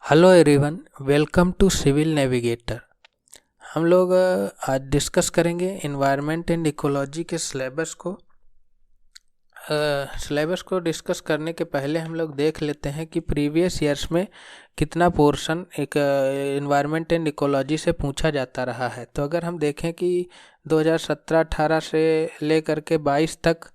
Hello everyone, welcome to civil navigator. हम लोग आज डिस्कस करेंगे एनवायरनमेंट एंड इकोलॉजी के सिलेबस को डिस्कस करने के पहले हम लोग देख लेते हैं कि प्रीवियस ईयर्स में कितना पोर्शन एक एनवायरनमेंट एंड इकोलॉजी से पूछा जाता रहा है। तो अगर हम देखें कि 2017-18 से लेकर के 22 तक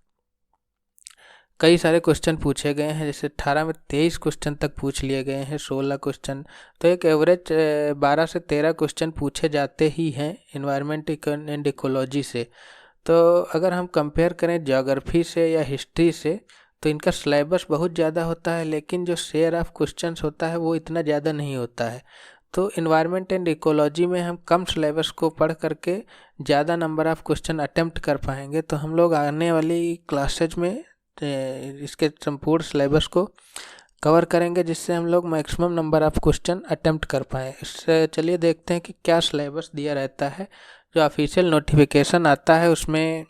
कई सारे क्वेश्चन पूछे गए हैं। जैसे 18 में 23 क्वेश्चन तक पूछ लिए गए हैं, 16 क्वेश्चन। तो एक एवरेज 12 से 13 क्वेश्चन पूछे जाते ही हैं एनवायरनमेंट एंड इकोलॉजी से। तो अगर हम कंपेयर करें ज्योग्राफी से या हिस्ट्री से तो इनका सिलेबस बहुत ज़्यादा होता है, लेकिन जो शेयर ऑफ क्वेश्चंस होता है वो इतना ज़्यादा नहीं होता है। तो एनवायरनमेंट एंड इकोलॉजी में हम कम सिलेबस को पढ़ करके ज़्यादा नंबर ऑफ़ क्वेश्चन अटेम्प्ट कर पाएंगे। तो हम लोग आने वाली क्लासेज में इसके संपूर्ण सिलेबस को कवर करेंगे, जिससे हम लोग maximum number of question attempt कर पाएँ। इससे चलिए देखते हैं कि क्या सिलेबस दिया रहता है। जो ऑफिशियल नोटिफिकेशन आता है उसमें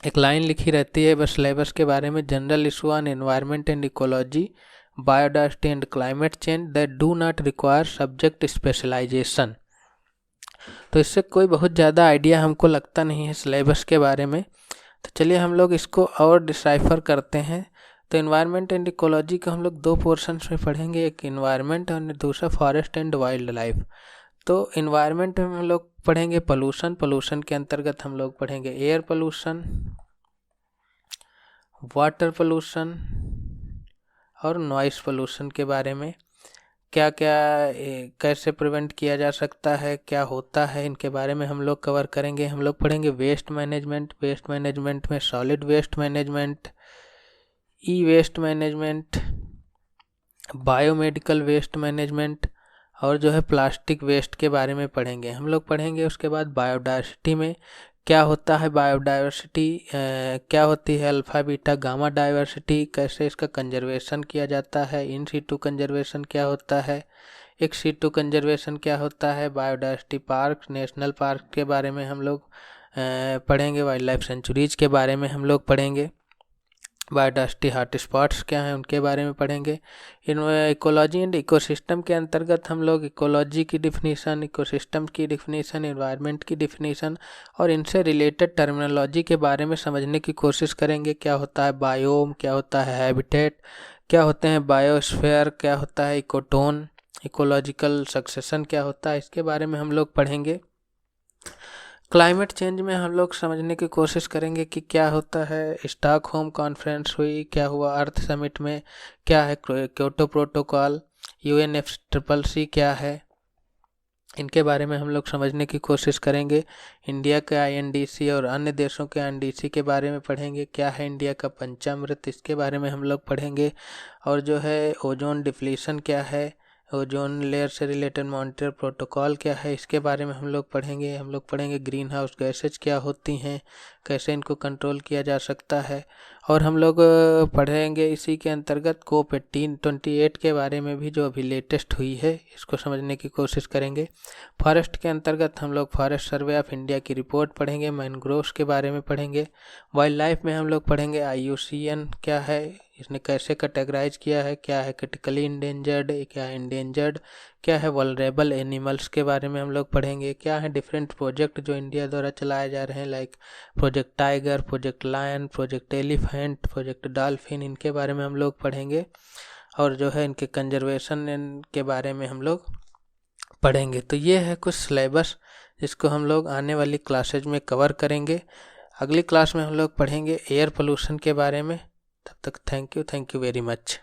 एक लाइन लिखी रहती है बस सिलेबस के बारे में, general issue on environment and ecology, biodiversity and climate change that do not require subject specialisation. तो इससे कोई बहुत ज़्यादा आइडिया हमको लगता नहीं है सिलेबस के बारे में। तो चलिए हम लोग इसको और डिसाइफर करते हैं। तो एनवायरनमेंट एंड इकोलॉजी को हम लोग दो पोर्शंस में पढ़ेंगे, एक एनवायरनमेंट और दूसरा फॉरेस्ट एंड वाइल्ड लाइफ। तो एनवायरनमेंट में हम लोग पढ़ेंगे पोल्यूशन के अंतर्गत हम लोग पढ़ेंगे एयर पोल्यूशन, वाटर पोल्यूशन और नॉइस पोल्यूशन के बारे में। क्या क्या कैसे प्रिवेंट किया जा सकता है, क्या होता है, इनके बारे में हम लोग कवर करेंगे। हम लोग पढ़ेंगे वेस्ट मैनेजमेंट में solid waste management, E waste management, biomedical waste management और जो है प्लास्टिक वेस्ट के बारे में पढ़ेंगे हम लोग। पढ़ेंगे उसके बाद बायोडाइवर्सिटी में क्या होता है, बायोडाइवर्सिटी क्या होती है, अल्फ़ा बीटा गामा डाइवर्सिटी, कैसे इसका कंजर्वेशन किया जाता है, इन सीटू कंजर्वेशन क्या होता है, एक्स सीटू कंजर्वेशन क्या होता है, बायोडाइवर्सिटी पार्क, नेशनल पार्क के बारे में हम लोग पढ़ेंगे, वाइल्ड लाइफ सेंचुरीज के बारे में हम लोग पढ़ेंगे, बायोडाइवर्सिटी हॉटस्पॉट्स क्या हैं उनके बारे में पढ़ेंगे। इकोलॉजी एंड इकोसिस्टम के अंतर्गत हम लोग इकोलॉजी की डिफिनीशन, इकोसिस्टम की डिफिनीशन, एनवायरनमेंट की डिफिनीशन और इनसे रिलेटेड टर्मिनोलॉजी के बारे में समझने की कोशिश करेंगे। क्या होता है बायोम, क्या होता है हैबिटेट, क्या होते हैं बायोस्फीयर, क्या होता है इकोटोन, इकोलॉजिकल सक्सेशन क्या होता है, इसके बारे में हम लोग पढ़ेंगे। क्लाइमेट चेंज में हम लोग समझने की कोशिश करेंगे कि क्या होता है, स्टॉकहोम कॉन्फ्रेंस हुई, क्या हुआ अर्थ समिट में, क्या है क्योटो प्रोटोकॉल, UNFCCC क्या है, इनके बारे में हम लोग समझने की कोशिश करेंगे। इंडिया के INDC और अन्य देशों के INDC के बारे में पढ़ेंगे। क्या है इंडिया का पंचामृत, इसके बारे में हम लोग पढ़ेंगे। और जो है ओजोन डिप्लीशन क्या है, ओजोन लेयर से रिलेटेड मॉनिटर प्रोटोकॉल क्या है, इसके बारे में हम लोग पढ़ेंगे। हम लोग पढ़ेंगे ग्रीन हाउस गैसेज क्या होती हैं, कैसे इनको कंट्रोल किया जा सकता है। और हम लोग पढ़ेंगे इसी के अंतर्गत COP28 के बारे में भी, जो अभी लेटेस्ट हुई है, इसको समझने की कोशिश करेंगे। फॉरेस्ट के अंतर्गत हम लोग फॉरेस्ट सर्वे ऑफ इंडिया की रिपोर्ट पढ़ेंगे, मैनग्रोव्स के बारे में पढ़ेंगे। वाइल्ड लाइफ में हम लोग पढ़ेंगे IUCN क्या है, इसने कैसे कैटेगराइज किया है, क्या है क्रिटिकली इंडेंजर्ड, क्या है इंडेंजर्ड, क्या है वल्नरेबल एनिमल्स के बारे में हम लोग पढ़ेंगे। क्या है डिफरेंट प्रोजेक्ट जो इंडिया द्वारा चलाए जा रहे हैं, like project tiger, project lion, project elephant, project dolphin, इनके बारे में हम लोग पढ़ेंगे। और जो है इनके कंजर्वेशन के बारे में हम लोग पढ़ेंगे। तो ये है कुछ सिलेबस जिसको हम लोग आने वाली क्लासेज में कवर करेंगे। अगली क्लास में हम लोग पढ़ेंगे एयर पोल्यूशन के बारे में। तब तक थैंक यू वेरी मच।